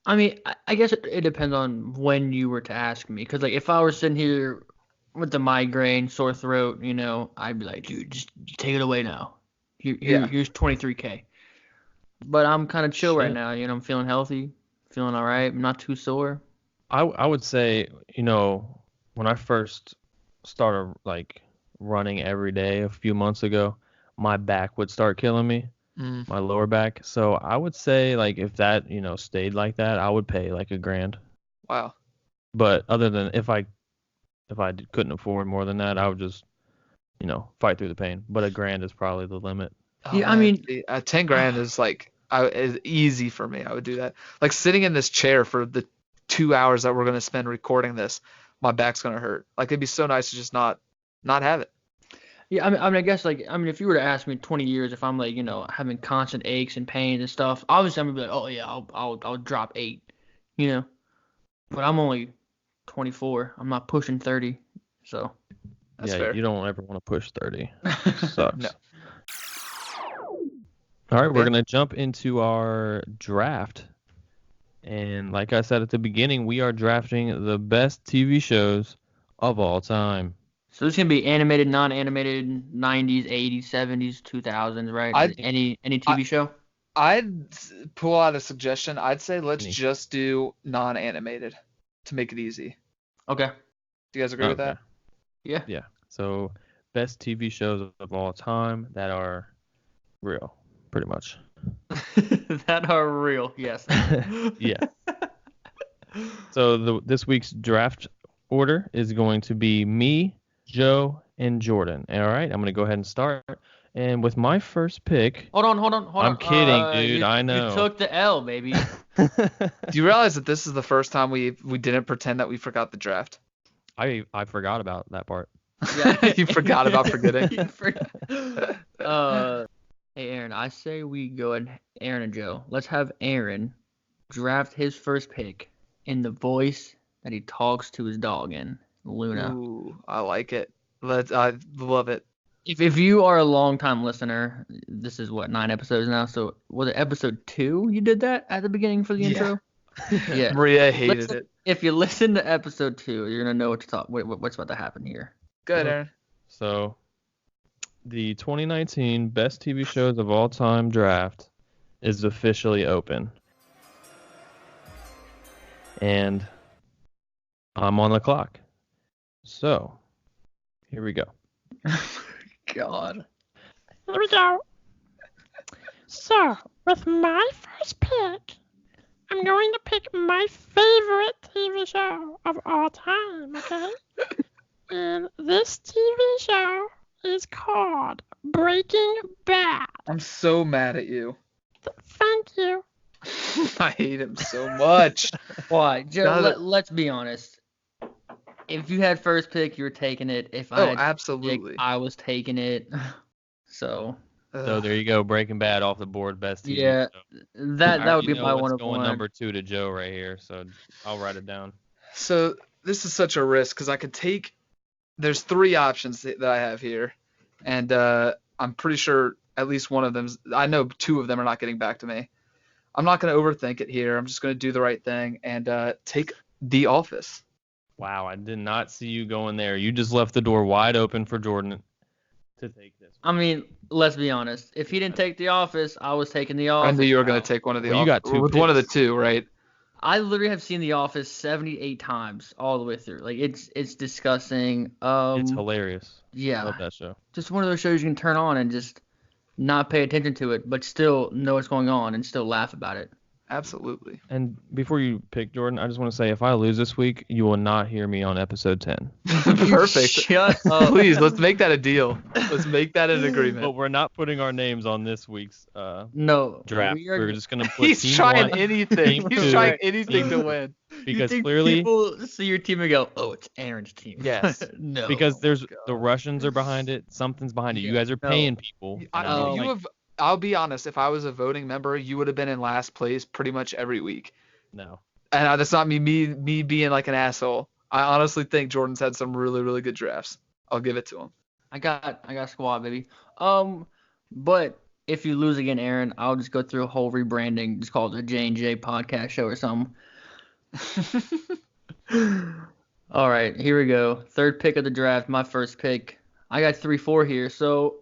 B: I mean, I guess it depends on when you were to ask me. Because, like, if I were sitting here with the migraine, sore throat, I'd be like, dude, just take it away now. Here's 23K. But I'm kind of chill right now. I'm feeling healthy, feeling all right. I'm not too sore.
A: I would say, when I first started, like, running every day a few months ago, my back would start killing me. My lower back. So I would say like if that, stayed like that, I would pay like $1,000.
C: Wow.
A: But other than if I couldn't afford more than that, I would just, fight through the pain. But $1,000 is probably the limit.
C: Oh, yeah, man. I mean, 10 grand is like is easy for me. I would do that. Like sitting in this chair for the 2 hours that we're gonna spend recording this, my back's gonna hurt. Like it'd be so nice to just not have it.
B: Yeah, I guess if you were to ask me in 20 years if I'm like, having constant aches and pains and stuff, obviously I'm gonna be like, oh yeah, I'll drop 8, But I'm only 24. I'm not pushing 30, so.
C: That's fair.
A: You don't ever want to push 30. Sucks.
C: No.
A: All right, we're gonna jump into our draft, and like I said at the beginning, we are drafting the best TV shows of all time.
B: So this is gonna be animated, non-animated, 90s, 80s, 70s, 2000s, right? Any TV show?
C: I'd pull out a suggestion. I'd say let's just do non-animated to make it easy.
B: Okay.
C: Do you guys agree with that?
B: Yeah.
A: Yeah. So best TV shows of all time that are real, pretty much.
B: That are real, yes.
A: Yeah. So this week's draft order is going to be me, Joe, and Jordan. All right, I'm going to go ahead and start. And with my first pick...
B: Hold on.
A: I'm kidding, dude. I know.
B: You took the L, baby.
C: Do you realize that this is the first time we didn't pretend that we forgot the draft?
A: I forgot about that part.
B: Yeah.
C: You forgot about forgetting?
B: Hey, Aaron, I say we go ahead, Aaron and Joe. Let's have Aaron draft his first pick in the voice that he talks to his dog in. Luna.
C: Ooh, I like it. I love it.
B: If you are a long-time listener, this is 9 episodes now. So was it episode 2 you did that at the beginning for the intro? Yeah.
C: Maria hated it.
B: If you listen to episode 2, you're gonna know what's about to happen here.
C: Good, Aaron.
A: So the 2019 best TV shows of all time draft is officially open. And I'm on the clock. So, here we go.
B: God.
D: Here we go. So, with my first pick, I'm going to pick my favorite TV show of all time, okay? And this TV show is called Breaking Bad.
C: I'm so mad at you.
D: Thank you.
C: I hate him so much.
B: Why? Joe, let's be honest. If you had first pick, you were taking it. If I had
C: absolutely.
B: Pick, I was taking it. So
A: there you go. Breaking Bad off the board. Best TV.
B: Yeah,
A: show.
B: that would be my one of
A: going
B: one.
A: number 2 to Joe right here, so I'll write it down.
C: So this is such a risk because I could take. There's 3 options that I have here. and I'm pretty sure at least one of them. I know 2 of them are not getting back to me. I'm not going to overthink it here. I'm just going to do the right thing and take The Office.
A: Wow, I did not see you going there. You just left the door wide open for Jordan to take this.
B: I mean, let's be honest. If he didn't take The Office, I was taking The
C: I
B: Office.
C: knew you were going to take one of the
A: Well, you got
C: Office.
A: 2
C: with one of the
A: picks.
C: 2, right?
B: I literally have seen The Office 78 times all the way through. Like it's disgusting.
A: It's hilarious. I
B: Yeah,
A: love that show.
B: just one of those shows you can turn on and just not pay attention to it, but still know what's going on and still laugh about it.
C: Absolutely.
A: And before you pick Jordan, I just want to say if I lose this week, you will not hear me on episode 10.
C: Perfect.
B: Shut up.
C: Please, let's make that a deal. Let's make that an
A: But
C: agreement.
A: we're not putting our names on this week's
B: No.
A: draft.
B: we are-
A: We're just going to put
C: He's
A: team
C: trying
A: 1
C: anything.
A: team
C: He's
A: 2,
C: trying anything to
A: team-
C: win.
A: because
B: you think
A: clearly
B: people see your team and go, "Oh, it's Aaron's team."
C: Yes.
B: No.
A: because there's
C: God.
A: the Russians are behind it, something's behind it. You
B: Yeah,
A: guys are
B: no.
A: paying people.
C: I'll be honest. If I was a voting member, you would have been in last place pretty much every week.
A: No.
C: And that's not me being like an asshole. I honestly think Jordan's had some really, really good drafts. I'll give it to him.
B: I got squad, baby. But if you lose again, Aaron, I'll just go through a whole rebranding. Just call it the J&J podcast show or something. All right, here we go. 3rd pick of the draft, my first pick. I got 3-4 here, so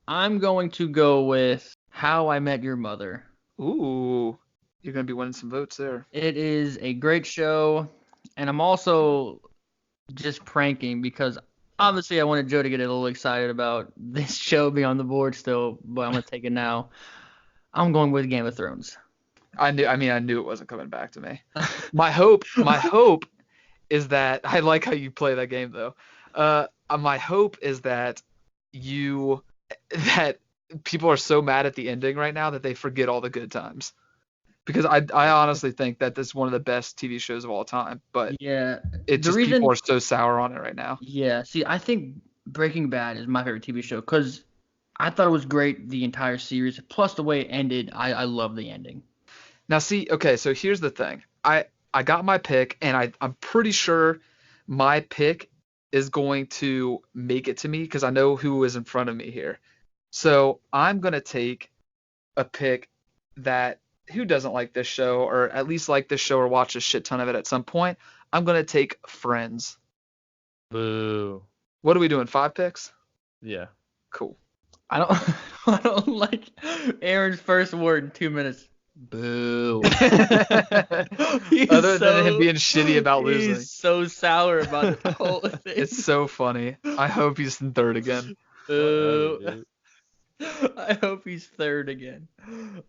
B: I'm going to go with How I Met Your Mother.
C: Ooh, you're gonna be winning some votes there.
B: It is a great show, and I'm also just pranking because obviously I wanted Joe to get a little excited about this show being on the board still, but I'm gonna take it now. I'm going with Game of Thrones.
C: I knew it wasn't coming back to me. My hope is that I like how you play that game though. My hope is that people are so mad at the ending right now that they forget all the good times. Because I honestly think that this is one of the best TV shows of all time, but
B: Yeah,
C: people are so sour on it right now.
B: Yeah, see, I think Breaking Bad is my favorite TV show because I thought it was great the entire series. Plus the way it ended, I love the ending.
C: Now see, okay, so here's the thing. I got my pick, and I'm pretty sure my pick is going to make it to me because I know who is in front of me here. So I'm gonna take a pick that who doesn't like this show, or at least like this show or watch a shit ton of it at some point. I'm gonna take Friends.
A: Boo.
C: What are we doing? 5 picks?
A: Yeah.
C: Cool.
B: I don't like Aaron's first word in 2 minutes. Boo.
C: Other than him being shitty about losing.
B: He's so sour about the whole thing.
C: It's so funny. I hope he's in 3rd again.
B: Boo.
A: Whatever, dude.
B: I hope he's 3rd again.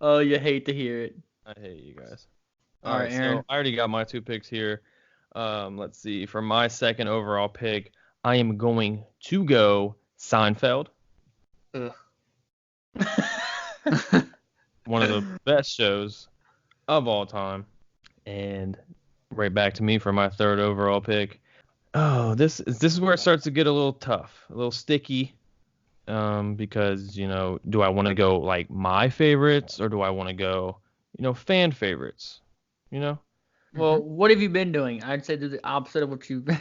B: Oh, you hate to hear it.
A: I hate you guys.
B: All right, Aaron.
A: So I already got my 2 picks here. Let's see. For my 2nd overall pick, I am going to go Seinfeld.
C: Ugh.
A: One of the best shows of all time. And right back to me for my 3rd overall pick. Oh, this is where it starts to get a little tough, a little sticky. Because, do I want to go like my favorites or do I want to go, fan favorites?
B: Well, what have you been doing? I'd say do the opposite of what you've been.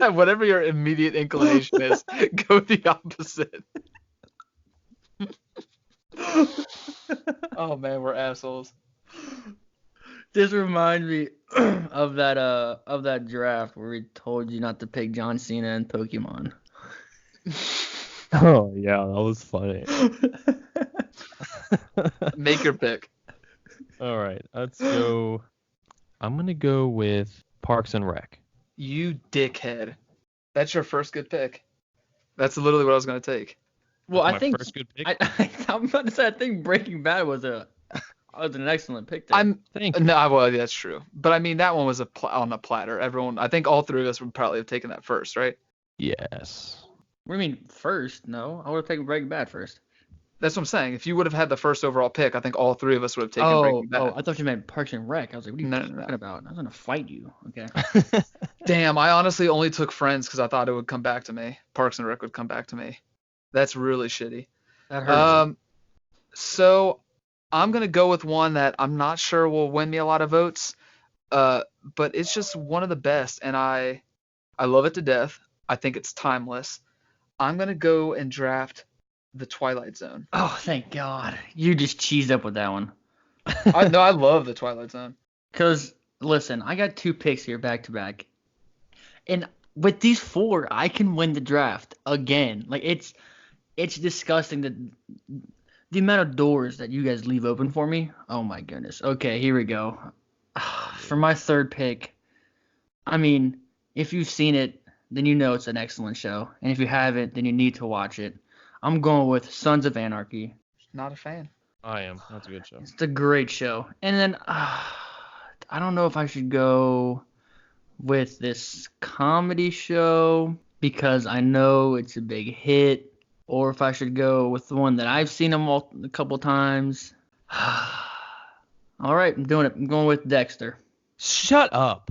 C: Whatever your immediate inclination is, go the opposite. Oh man, we're assholes.
B: This reminds me of that draft where we told you not to pick John Cena and Pokemon.
A: Oh, yeah, that was funny.
C: Make your pick.
A: All right, let's go. I'm going to go with Parks and Rec.
C: You dickhead. That's your first good pick. That's literally what I was going to take.
B: Well,
A: My
B: I think
A: first good pick.
B: I'm about to say I think Breaking Bad was an excellent pick. There.
A: Thank you.
C: No, well, that's true. But I mean, that one was on a platter. I think all 3 of us would probably have taken that first, right?
A: Yes.
B: What do you mean first? No, I would have taken Breaking Bad first.
C: That's what I'm saying. If you would have had the first overall pick, I think all 3 of us would have taken Breaking Bad.
B: I thought you meant Parks and Rec. I was like, what are you
C: No,
B: talking
C: no.
B: about? I was gonna fight you. Okay.
C: Damn, I honestly only took Friends because I thought it would come back to me. Parks and Rec would come back to me. That's really shitty.
B: That hurts.
C: So I'm gonna go with one that I'm not sure will win me a lot of votes. But it's just one of the best, and I love it to death. I think it's timeless. I'm going to go and draft The Twilight Zone.
B: Oh, thank God. You just cheesed up with that one.
C: I love The Twilight Zone.
B: Because, listen, I got 2 picks here back to back. And with these 4, I can win the draft again. Like, it's disgusting the amount of doors that you guys leave open for me. Oh, my goodness. Okay, here we go. For my 3rd pick, I mean, if you've seen it, then you know it's an excellent show. And if you haven't, then you need to watch it. I'm going with Sons of Anarchy.
C: Not a fan.
A: I am. That's a good show.
B: It's a great show. And then I don't know if I should go with this comedy show because I know it's a big hit, or if I should go with the one that I've seen a couple times. All right, I'm doing it. I'm going with Dexter.
A: Shut up.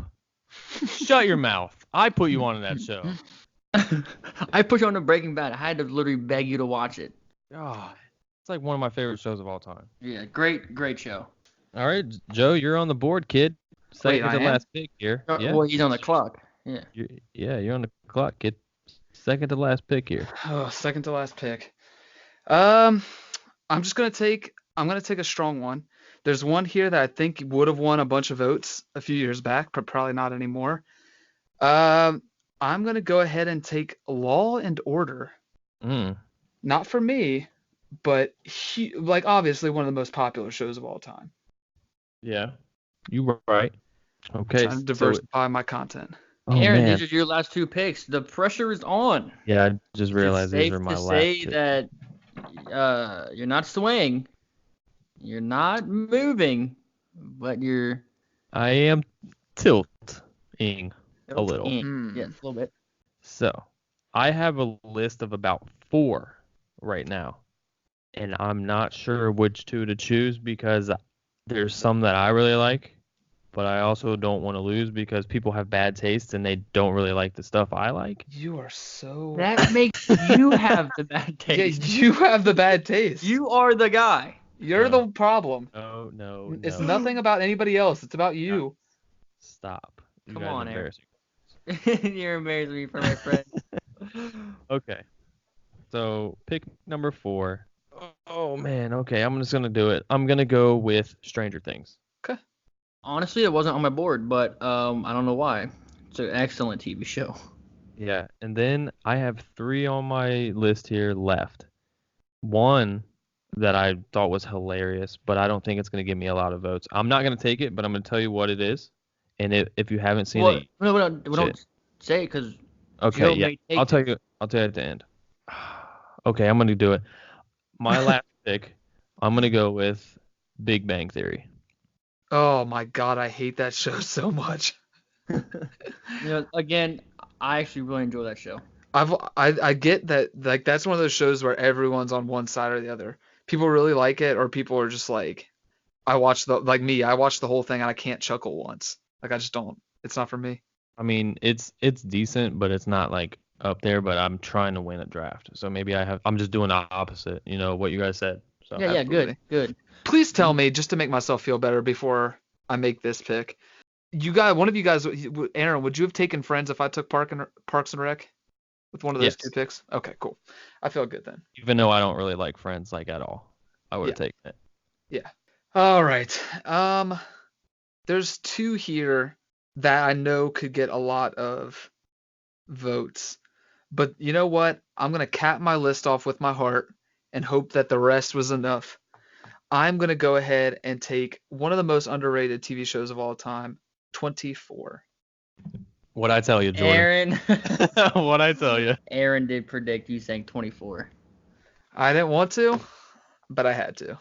A: Shut your mouth. I put you on that show.
B: I put you on to Breaking Bad. I had to literally beg you to watch it.
A: God, it's like one of my favorite shows of all time.
B: Yeah, great show.
A: All right, Joe, you're on the board, kid. Second
C: I
A: to
C: am?
A: last pick here. Yeah.
B: Well, he's on the clock. Yeah.
A: You're on the clock, kid. Second to last pick here.
C: Oh, second to last pick. I'm gonna take a strong one. There's one here that I think would have won a bunch of votes a few years back, but probably not anymore. I'm gonna go ahead and take Law and Order. Not for me, but obviously one of the most popular shows of all time.
A: Yeah, you were right. Okay.
C: Trying to diversify my content.
B: Aaron,
A: man.
B: these are your last 2 picks. The pressure is on.
A: Yeah, I just realized
B: It's
A: these are my
B: safe to
A: last
B: say
A: two.
B: that you're not swaying, you're not moving, but you're
A: I am tilting a little.
B: Yeah, a little bit.
A: So, I have a list of about 4 right now, and I'm not sure which 2 to choose because there's some that I really like, but I also don't want to lose because people have bad taste and they don't really like the stuff I like.
C: You are so.
B: That makes you have the bad taste.
C: Yeah, you have the bad taste.
B: You are the guy.
C: You're the problem.
A: No.
C: It's nothing about anybody else. It's about you.
A: Stop. You
B: Come
A: guys are
B: on, Aaron.
C: Mm.
B: You're embarrassing me for my friend.
A: Okay. So pick number 4. Oh man. Okay, I'm just gonna do it. I'm gonna go with Stranger Things.
B: Honestly, it wasn't on my board, but I don't know why. It's an excellent TV show.
A: Yeah, and then I have 3 on my list here left. One that I thought was hilarious, but I don't think it's gonna give me a lot of votes. I'm not gonna take it, but I'm gonna tell you what it is. And if you haven't seen it,
B: Don't say it because
A: okay, yeah, I'll tell you at the end. Okay, I'm gonna do it. My last pick, I'm gonna go with Big Bang Theory.
C: Oh my god, I hate that show so much.
B: Again, I actually really enjoy that show.
C: I get that, like, that's one of those shows where everyone's on one side or the other. People really like it, or people are just like, I watched the whole thing and I can't chuckle once. Like, I just don't. It's not for me.
A: I mean, it's decent, but it's not like up there. But I'm trying to win a draft, so maybe I'm just doing the opposite. You know what you guys said. So
B: Yeah, good.
C: Please tell me, just to make myself feel better before I make this pick. One of you guys, Aaron, would you have taken Friends if I took Parks and Rec with one of those 2 picks? Okay, cool. I feel good then.
A: Even though I don't really like Friends like at all, I would have taken it.
C: Yeah. All right. There's 2 here that I know could get a lot of votes. But you know what? I'm going to cap my list off with my heart and hope that the rest was enough. I'm going to go ahead and take one of the most underrated TV shows of all time, 24.
A: What'd I tell you, Jordan?
B: Aaron.
A: What'd I tell you?
B: Aaron did predict you saying 24.
C: I didn't want to, but I had to.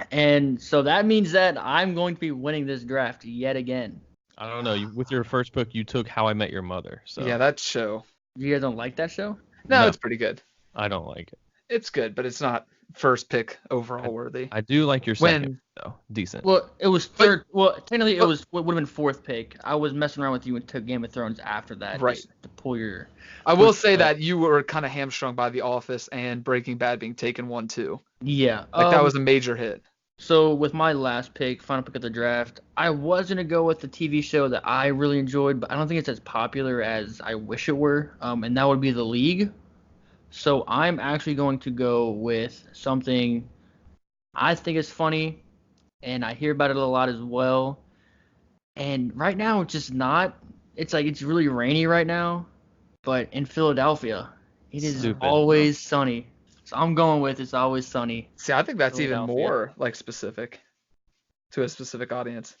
B: And so that means that I'm going to be winning this draft yet again.
A: I don't know. With your first book, you took How I Met Your Mother. So
C: Yeah, that show.
B: You guys don't like that show?
C: No,
A: No.
C: it's pretty good.
A: I don't like it.
C: It's good, but it's not first pick overall worthy.
A: I do like your second, though. Decent.
B: Well, it was third. Well, technically, it would have been 4th pick. I was messing around with you and took Game of Thrones after that.
C: Right.
B: Just to pull your.
C: I will say that you were kind of hamstrung by The Office and Breaking Bad being taken 1-2.
B: Yeah.
C: That was a major hit.
B: So with my last pick, final pick of the draft, I was gonna go with the TV show that I really enjoyed, but I don't think it's as popular as I wish it were. And that would be The League. So I'm actually going to go with something I think is funny, and I hear about it a lot as well. And right now, it's just not. It's like it's really rainy right now, but in Philadelphia, it is
A: Stupid.
B: always sunny. So I'm going with It's Always Sunny.
C: See, I think that's even
B: Philadelphia.
C: more like specific to a specific audience,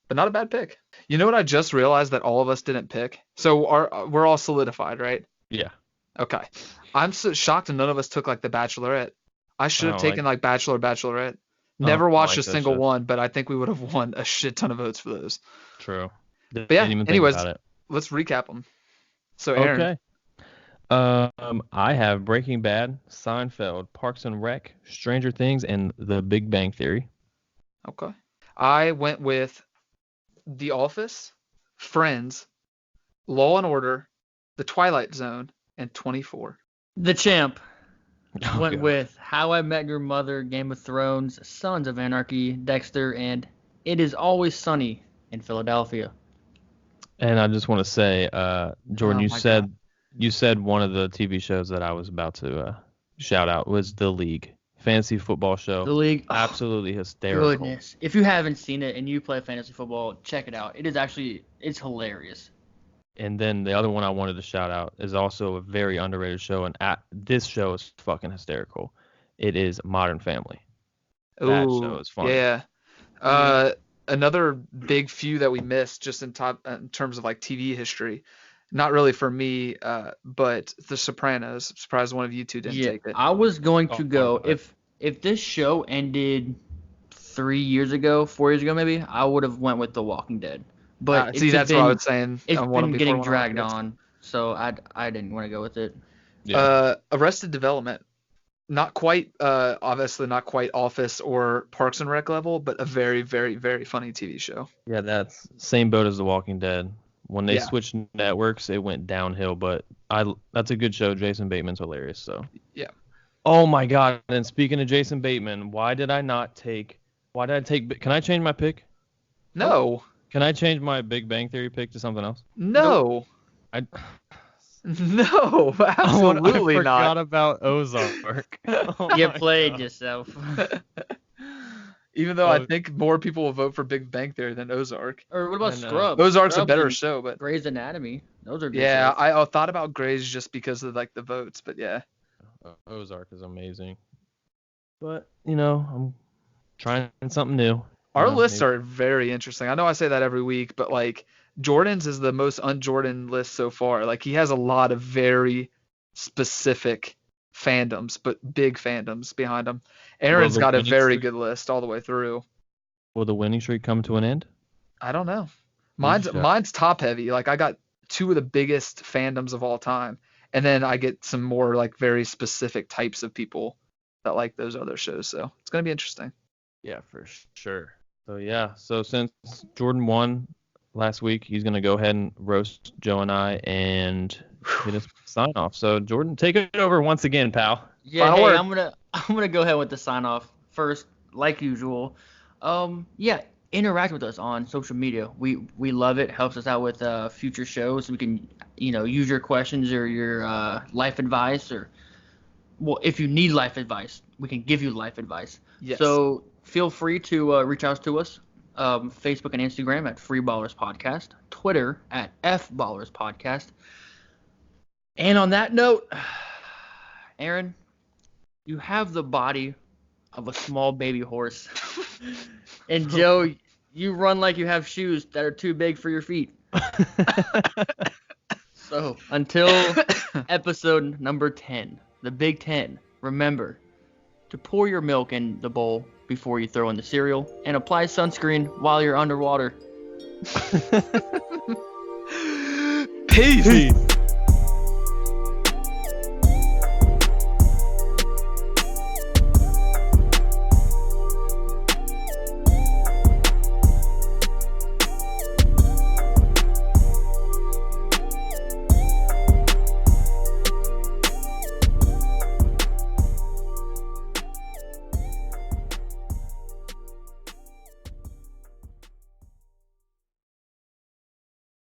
C: but not a bad pick. You know what I just realized that all of us didn't pick? So we're all solidified, right?
A: Yeah.
C: Okay. I'm so shocked none of us took like The Bachelorette. I should have
A: don't
C: taken like Bachelor, Bachelorette.
A: don't
C: Never watched
A: like
C: a
A: those
C: single
A: shows.
C: one, but I think we would have won a shit ton of votes for those.
A: True.
C: But yeah,
A: Didn't even think
C: anyways,
A: about it.
C: let's recap them. So Aaron,
A: Okay. I have Breaking Bad, Seinfeld, Parks and Rec, Stranger Things, and The Big Bang Theory.
C: okay. I went with The Office, Friends, Law and Order, The Twilight Zone, and 24.
B: The champ
A: Oh,
B: went
A: God.
B: with How I Met Your Mother, Game of Thrones, Sons of Anarchy, Dexter, and It Is Always Sunny in Philadelphia.
A: And I just want to say, Jordan,
B: Oh
A: you
B: my
A: said one of the TV shows that I was about to shout out was The League, fantasy football show.
B: The league. Oh,
A: Absolutely hysterical.
B: goodness. If you haven't seen it and you play fantasy football, check it out. It's hilarious.
A: And then the other one I wanted to shout out is also a very underrated show, and this show is fucking hysterical. It is Modern Family. That show is funny.
C: Yeah. Another big few that we missed just in terms of like TV history. Not really for me, but The Sopranos. I'm surprised one of you two didn't take it.
B: I was going to
A: Oh,
B: go
A: okay.
B: if this show ended 4 years ago maybe, I would have went with The Walking Dead. But
C: See, that's what I was saying.
B: It's
C: on one
B: been
C: before
B: getting
C: one of my
B: dragged
C: picks.
B: on, so I didn't want to go with it.
A: Yeah.
C: Arrested Development. Not quite, obviously not quite Office or Parks and Rec level, but a very, very, very funny TV show.
A: Yeah, that's same boat as The Walking Dead. When they
C: Yeah.
A: switched networks, it went downhill, but that's a good show. Jason Bateman's hilarious, so.
C: Yeah.
A: Oh my God! And speaking of Jason Bateman, can I change my pick?
C: No.
A: Can I change my Big Bang Theory pick to something else?
C: No.
A: I
C: No, absolutely
A: I forgot
C: not.
A: about Ozark. Oh
B: You
A: my
B: played
A: God.
B: yourself.
C: Even though I
A: Oh.
C: think more people will vote for Big Bang Theory than Ozark.
B: Or what about
A: I know.
B: Scrubs?
C: Ozark's a
B: Scrubs
C: better
B: and
C: show, but
B: Grey's Anatomy. Those are good
C: yeah,
B: shows.
C: I thought about Grey's just because of like the votes, but yeah.
A: Ozark is amazing. But I'm trying something new.
C: Our lists are very interesting. I know I say that every week, but like Jordan's is the most un-Jordan list so far. Like he has a lot of very specific fandoms, but big fandoms behind him. Aaron's
A: the
C: got a
A: winning
C: very
A: streak-
C: good list all the way through.
A: Will the winning streak come to an end?
C: I don't know.
A: Who's
C: Mine's top heavy. Like I got two of the biggest fandoms of all time, and then I get some more like very specific types of people that like those other shows. So it's gonna be interesting.
A: Yeah, for sure. So since Jordan won last week, he's gonna go ahead and roast Joe and I and get us sign off. So Jordan, take it over once again, pal.
B: Yeah,
C: Final
B: hey,
C: word.
B: I'm gonna go ahead with the sign off first, like usual. Yeah, interact with us on social media. We love it. Helps us out with future shows. We can use your questions or your life advice, or well, if you need life advice, we can give you life advice.
C: Yes.
B: So feel free to reach out to us. Facebook and Instagram at Freeballers Podcast, Twitter at FBallers Podcast. And on that note, Aaron, you have the body of a small baby horse. And Joe, you run like you have shoes that are too big for your feet. So until episode number 10, the Big 10, remember to pour your milk in the bowl before you throw in the cereal and apply sunscreen while you're underwater.
C: Peace.
A: Peace.